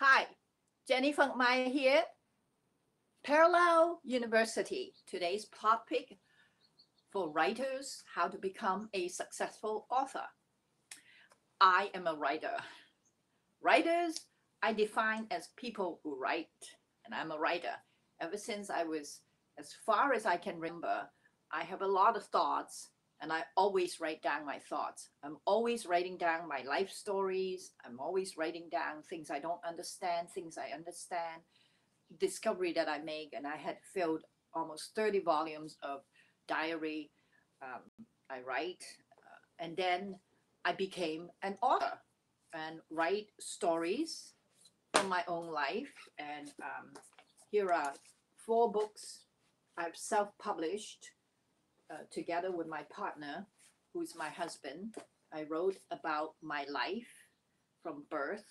Hi, Jenny Funkmeyer here. Parallel University. Today's topic for writers: how to become a successful author. I am a writer. Writers, I define as people who write, and I'm a writer. Ever since I was, as far as I can remember, I have a lot of thoughts, and I always write down my thoughts. I'm always writing down my life stories. I'm always writing down things I don't understand, things I understand, discovery that I make, and I had filled almost 30 volumes of diary. I write, and then I became an author and write stories from my own life. And here are 4 books I've self-published together with my partner, who is my husband. I wrote about my life from birth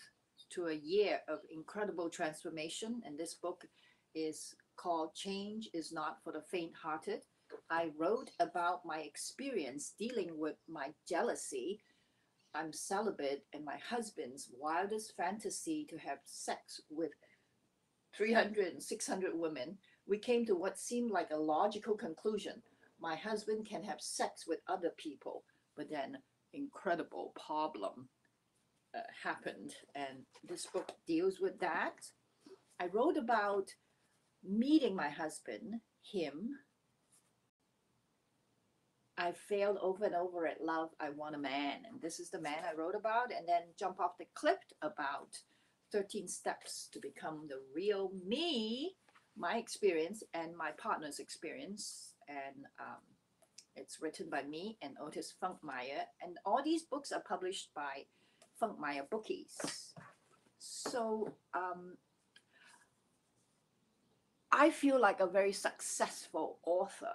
to a year of incredible transformation. And this book is called Change is Not for the Faint-Hearted. I wrote about my experience dealing with my jealousy. I'm celibate, and my husband's wildest fantasy to have sex with 300 and 600 women. We came to what seemed like a logical conclusion. My husband can have sex with other people, but then incredible problem happened, and this book deals with that. I wrote about meeting my husband, him. I failed over and over at love. I want a man, and this is the man I wrote about. And then jump off the cliff about 13 steps to become the real me, my experience and my partner's experience. And it's written by me and Otis Funkmeyer, and all these books are published by Funkmeyer Bookies. So I feel like a very successful author.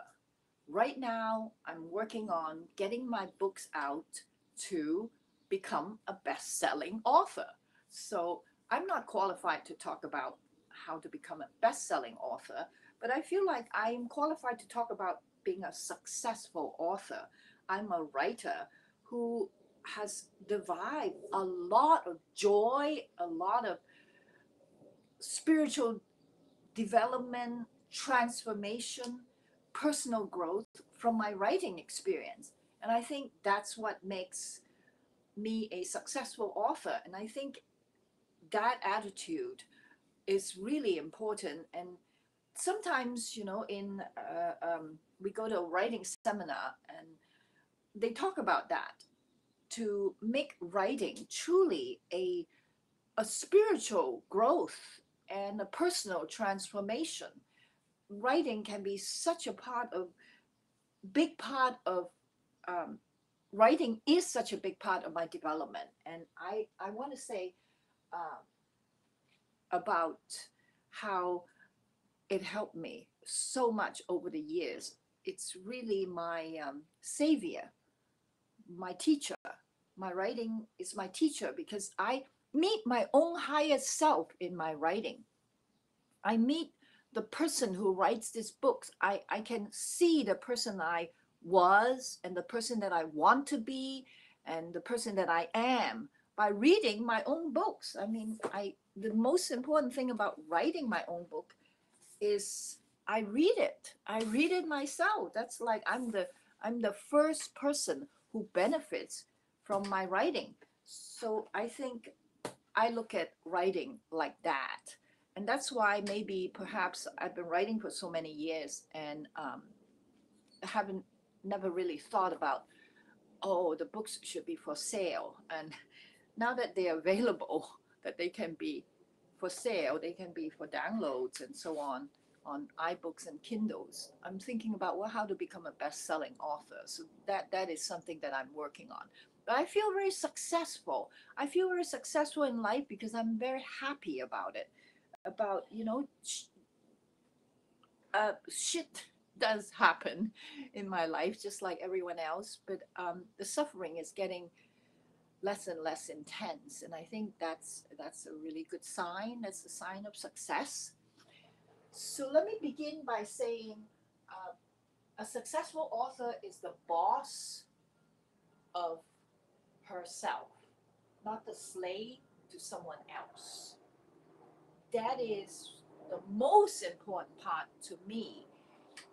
Right now, I'm working on getting my books out to become a best-selling author. So I'm not qualified to talk about how to become a best-selling author, but I feel like I'm qualified to talk about being a successful author. I'm a writer who has derived a lot of joy, a lot of spiritual development, transformation, personal growth from my writing experience. And I think that's what makes me a successful author. And I think that attitude is really important. And sometimes, in we go to a writing seminar and they talk about that to make writing truly a spiritual growth and a personal transformation. Writing can be such a big part of um, writing is such a big part of my development. And I want to say uh, about how it helped me so much over the years. It's really my savior, my teacher. My writing is my teacher because I meet my own highest self in my writing. I meet the person who writes these books. I can see the person I was and the person that I want to be and the person that I am by reading my own books. I mean, the most important thing about writing my own book is I read it. I read it myself. That's like I'm the first person who benefits from my writing. So I think I look at writing like that. And that's why maybe perhaps I've been writing for so many years and haven't never really thought about, oh, the books should be for sale. And now that they're available, that they can be for sale, they can be for downloads and so on iBooks and Kindles. I'm thinking about, well, how to become a best-selling author. So that is something that I'm working on. But I feel very successful. I feel very successful in life because I'm very happy about it. About, shit does happen in my life, just like everyone else. But the suffering is getting less and less intense, and I think that's a really good sign. That's a sign of success. So let me begin by saying uh, a successful author is the boss of herself, not the slave to someone else. that is the most important part to me,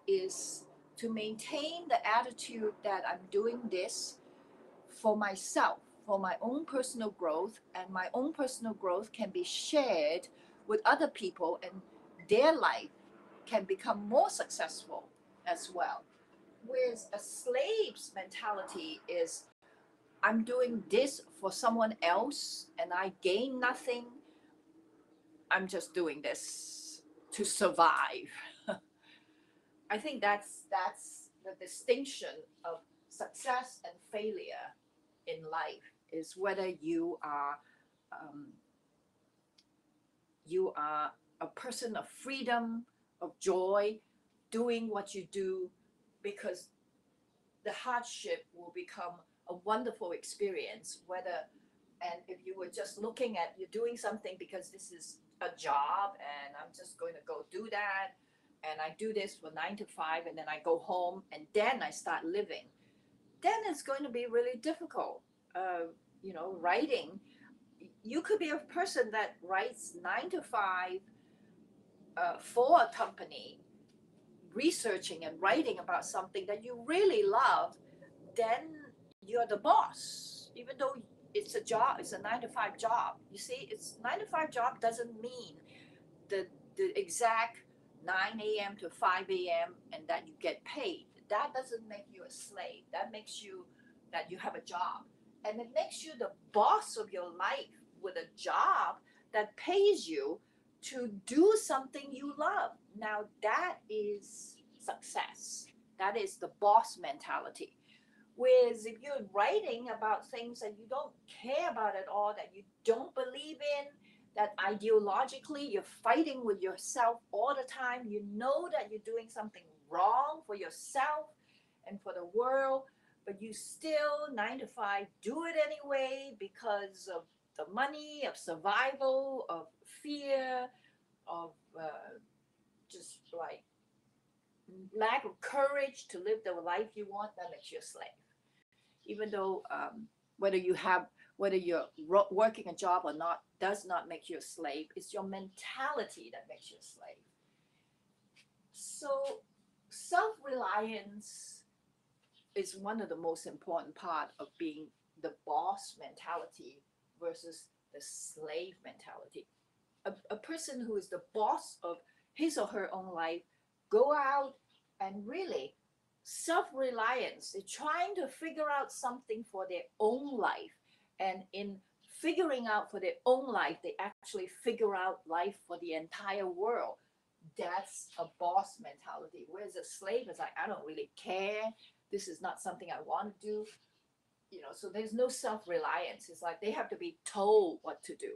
is to maintain the attitude that I'm doing this for myself, for my own personal growth, and my own personal growth can be shared with other people, and their life can become more successful as well. Whereas a slave's mentality is, I'm doing this for someone else and I gain nothing. I'm just doing this to survive. I think that's the distinction of success and failure in life, is whether um, you are a person of freedom, of joy, doing what you do because the hardship will become a wonderful experience. Whether, and if you were just looking at, you're doing something because this is a job and I'm just going to go do that, and I do this for 9 to 5 and then I go home and then I start living, then it's going to be really difficult. Writing, you could be a person that writes 9 to 5 for a company, researching and writing about something that you really love, then you're the boss. Even though it's a job, it's a 9 to 5 job. You see, it's 9 to 5 job doesn't mean the exact 9 a.m. to 5 a.m. and that you get paid. That doesn't make you a slave. That makes you that you have a job. And it makes you the boss of your life with a job that pays you to do something you love. Now that is success. That is the boss mentality. Whereas if you're writing about things that you don't care about at all, that you don't believe in, that ideologically you're fighting with yourself all the time, you know that you're doing something wrong for yourself and for the world, but you still 9 to 5 do it anyway because of the money, of survival, of fear, of just like lack of courage to live the life you want, that makes you a slave. Even though whether you have whether you're working a job or not does not make you a slave. It's your mentality that makes you a slave. So self-reliance is one of the most important part of being the boss mentality versus the slave mentality. A person who is the boss of his or her own life go out and really self-reliance. They're trying to figure out something for their own life, and in figuring out for their own life, they actually figure out life for the entire world. That's a boss mentality. Whereas a slave is like, I don't really care. This is not something I want to do. So there's no self-reliance. It's like they have to be told what to do.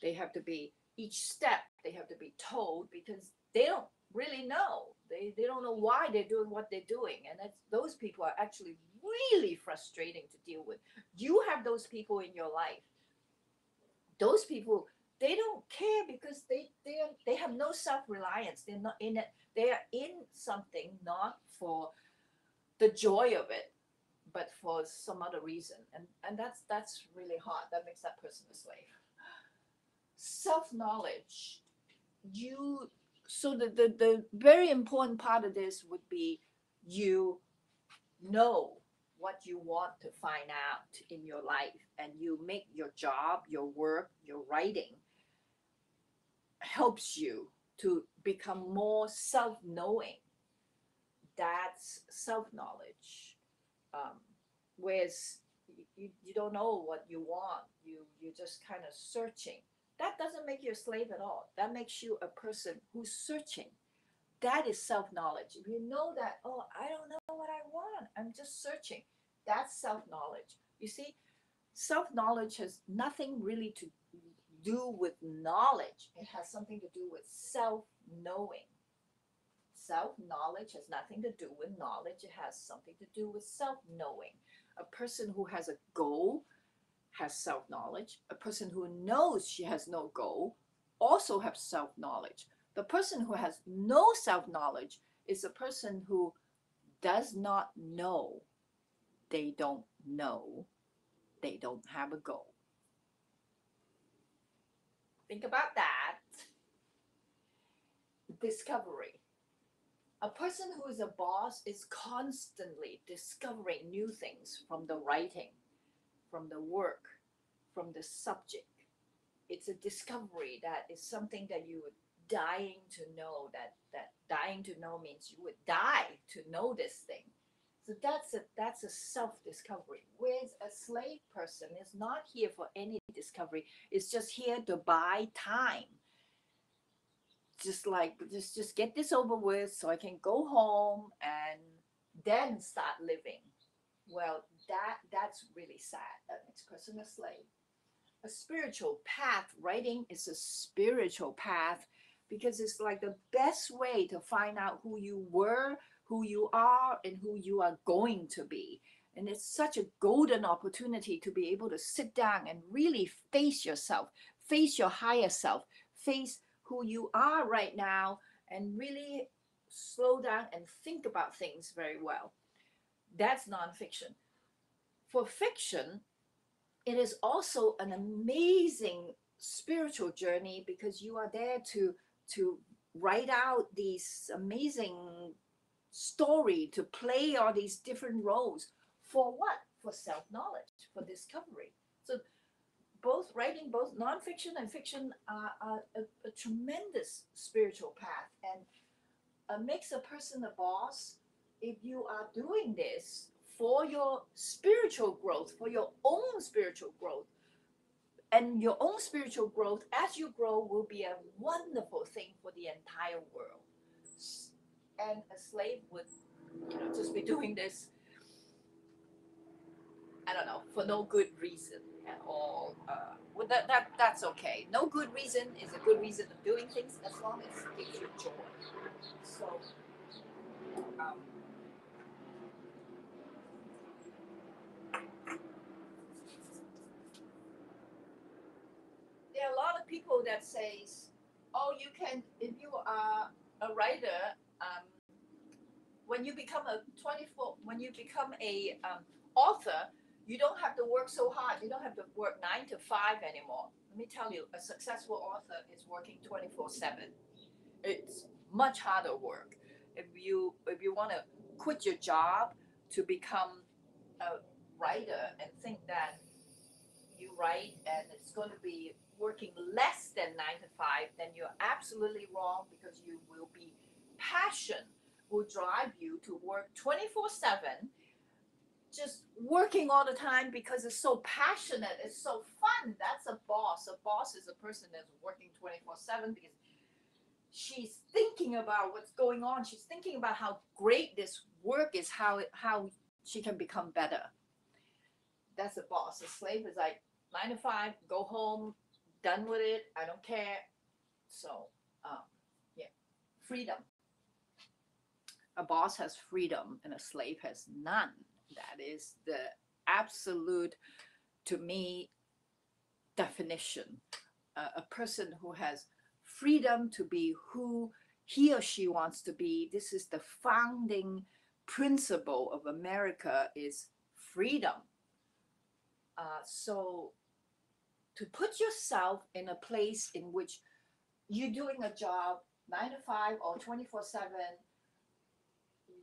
They have to be, each step they have to be told, because they don't really know. They don't know why they're doing what they're doing. And those people are actually really frustrating to deal with. You have those people in your life. Those people, they don't care because they have no self-reliance. They're not in it. They are in something not for the joy of it, but for some other reason. And that's really hard. That makes that person a slave. Self-knowledge, so the very important part of this would be, you know what you want to find out in your life, and you make your job, your work, your writing helps you to become more self-knowing. That's self-knowledge. Whereas you don't know what you want, you're just kind of searching. That doesn't make you a slave at all. That makes you a person who's searching. That is self-knowledge. If you know that, oh, I don't know what I want, I'm just searching, that's self-knowledge. You see, self-knowledge has nothing really to do with knowledge. It has something to do with self-knowing. Self-knowledge has nothing to do with knowledge. It has something to do with self-knowing. A person who has a goal has self-knowledge. A person who knows she has no goal also has self-knowledge. The person who has no self-knowledge is a person who does not know. They don't know. They don't have a goal. Think about that. discovery. A person who is a boss is constantly discovering new things from the writing, from the work, from the subject. It's a discovery that is something that you would dying to know, that dying to know means you would die to know this thing. So that's a self-discovery. Whereas a slave person is not here for any discovery. It's just here to buy time. Just like just get this over with so I can go home and then start living. Well, that's really sad. That makes a person a slave. A spiritual path, writing is a spiritual path because it's like the best way to find out who you were, who you are, and who you are going to be. And it's such a golden opportunity to be able to sit down and really face yourself, face your higher self, face who you are right now, and really slow down and think about things very well. That's nonfiction. For fiction, it is also an amazing spiritual journey because you are there to write out these amazing story, to play all these different roles. For what? For self-knowledge, for discovery. So both writing, both nonfiction and fiction are a tremendous spiritual path, and makes a person a boss if you are doing this for your spiritual growth, for your own spiritual growth. And your own spiritual growth as you grow will be a wonderful thing for the entire world. And a slave would, just be doing this, I don't know, for no good reason at all. Well, that's okay. No good reason is a good reason of doing things as long as it gives you joy. So, um, there are a lot of people that says, "Oh, you can if you are a writer." When you become when you become a author, you don't have to work so hard. You don't have to work 9 to 5 anymore. Let me tell you, a successful author is working 24/7. It's much harder work. If you want to quit your job to become a writer and think that you write and it's going to be working less than 9 to 5, then you're absolutely wrong, because you will be passion will drive you to work 24/7, just working all the time because it's so passionate, it's so fun. That's a boss. A boss is a person that's working 24/7 because she's thinking about what's going on. She's thinking about how great this work is, how she can become better. That's a boss. A slave is like 9 to 5, go home, done with it. I don't care. So, yeah, freedom. A boss has freedom and a slave has none. That is the absolute, to me, definition. A person who has freedom to be who he or she wants to be. This is the founding principle of America, is freedom. So to put yourself in a place in which you're doing a job 9 to 5 or 24/7,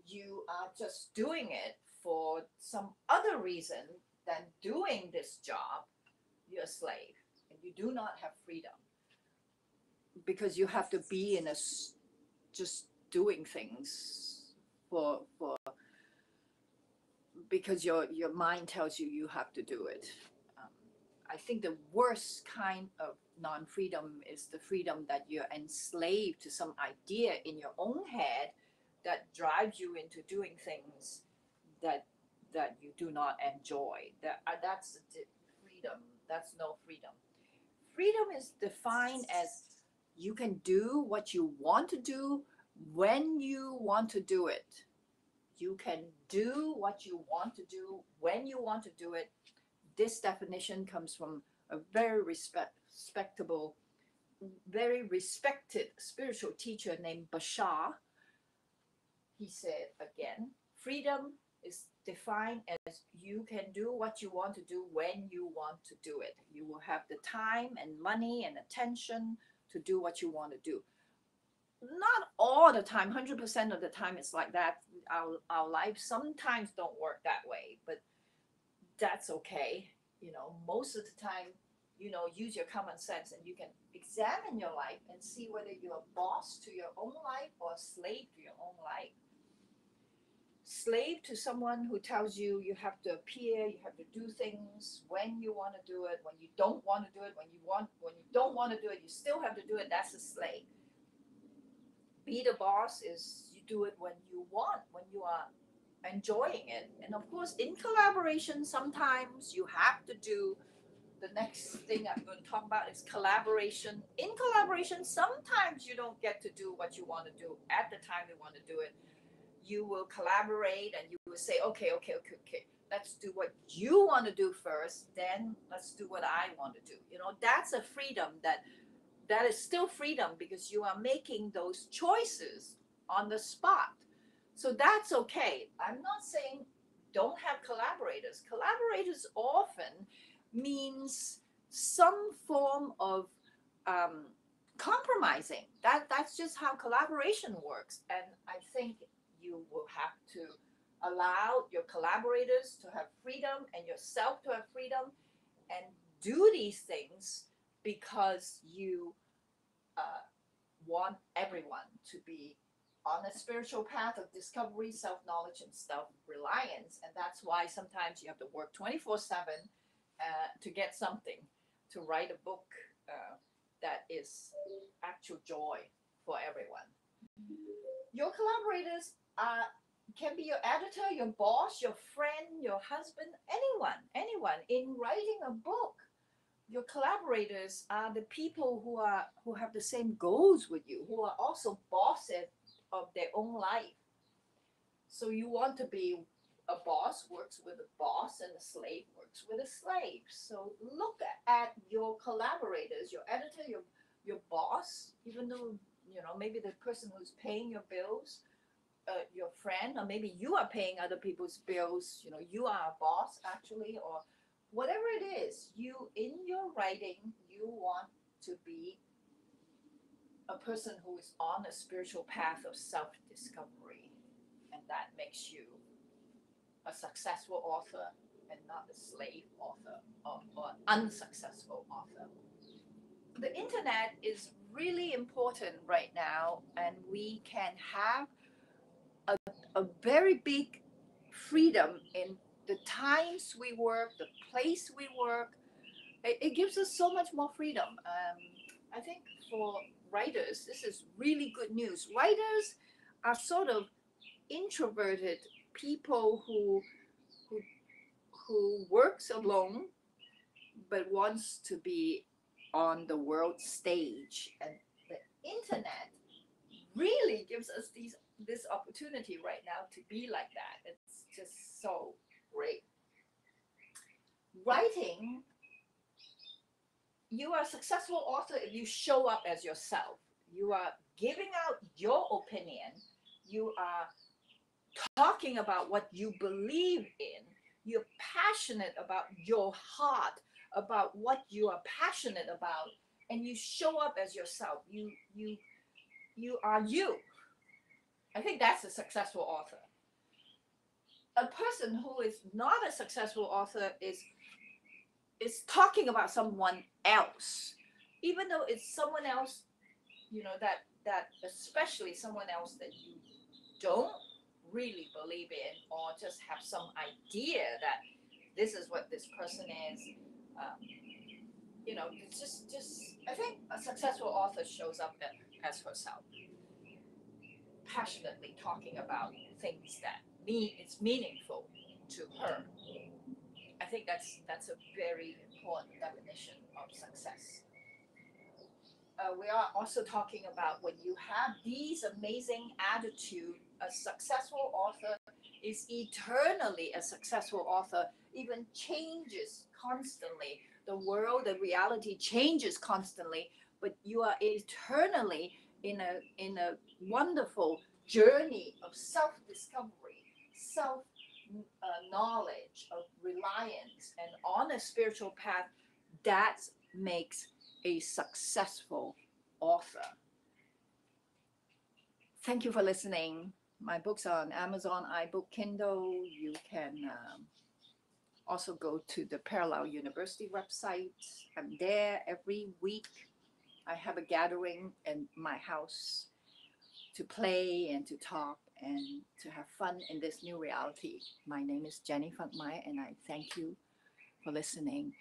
you are just doing it for some other reason than doing this job, you're a slave and you do not have freedom, because you have to be in a just doing things for because your mind tells you have to do it. I think the worst kind of non-freedom is the freedom that you're enslaved to some idea in your own head that drives you into doing things that you do not enjoy. That's freedom. That's no freedom. Freedom is defined as you can do what you want to do when you want to do it. You can do what you want to do when you want to do it. This definition comes from a very respectable, very respected spiritual teacher named Bashar. He said again, freedom is defined as you can do what you want to do when you want to do it. You will have the time and money and attention to do what you want to do. not all the time, 100% of the time it's like that. Our lives sometimes don't work that way, but that's okay. You know, most of the time, you know, use your common sense and you can examine your life and see whether you're a boss to your own life or a slave to your own life. Slave to someone who tells you you have to appear, you have to do things when you want to do it, when you don't want to do it, when you don't want to do it, you still have to do it. That's a slave. Be the boss is you do it when you want, when you are enjoying it. And of course, in collaboration, sometimes you have to do the next thing I'm going to talk about is collaboration. In collaboration, sometimes you don't get to do what you want to do at the time you want to do it. You will collaborate and you will say, okay. Let's do what you want to do first, then let's do what I want to do. You know, that's a freedom that is still freedom because you are making those choices on the spot. So that's okay. I'm not saying don't have collaborators. Collaborators often means some form of compromising. That's just how collaboration works. And I think you will have to allow your collaborators to have freedom and yourself to have freedom and do these things because you want everyone to be on a spiritual path of discovery, self-knowledge, and self-reliance. And that's why sometimes you have to work 24/7 to get something, to write a book that is actual joy for everyone. Your collaborators can be your editor, your boss, your friend, your husband, anyone. In writing a book, your collaborators are the people who have the same goals with you, who are also bosses of their own life. So you want to be a boss works with a boss and a slave works with a slave. So look at your collaborators, your editor, your boss, even though you know maybe the person who's paying your bills, your friend, or maybe you are paying other people's bills. You know, you are a boss actually, or whatever it is. You in your writing, you want to be a person who is on a spiritual path of self-discovery, and that makes you a successful author and not a slave author or unsuccessful author. The internet is really important right now, and we can have a very big freedom in the times we work, the place we work. It gives us so much more freedom. I think for writers, this is really good news. Writers are sort of introverted people who who works alone but wants to be on the world stage, and the internet really gives us this opportunity right now to be like that. It's just so great. Writing, you are a successful author if you show up as yourself. You are giving out your opinion. You are talking about what you believe in. You're passionate about your heart, about what you are passionate about, and you show up as yourself. You are you. I think that's a successful author. A person who is not a successful author is talking about someone else, even though it's someone else, you know, that especially someone else that you don't really believe in, or just have some idea that this is what this person is. Um, you know, it's just I think a successful author shows up as herself, passionately talking about things that it's meaningful to her. I think that's a very important definition of success. We are also talking about when you have these amazing attitude, a successful author is eternally a successful author, even changes constantly. The world, the reality changes constantly, but you are eternally in a wonderful journey of self-discovery, self knowledge, of reliance, and on a spiritual path. That makes a successful author. Thank you for listening. My books are on Amazon, iBook, Kindle. You can also go to the Parallel University website. I'm there every week. I have a gathering in my house to play and to talk and to have fun in this new reality. My name is Jenny Funkmeyer, and I thank you for listening.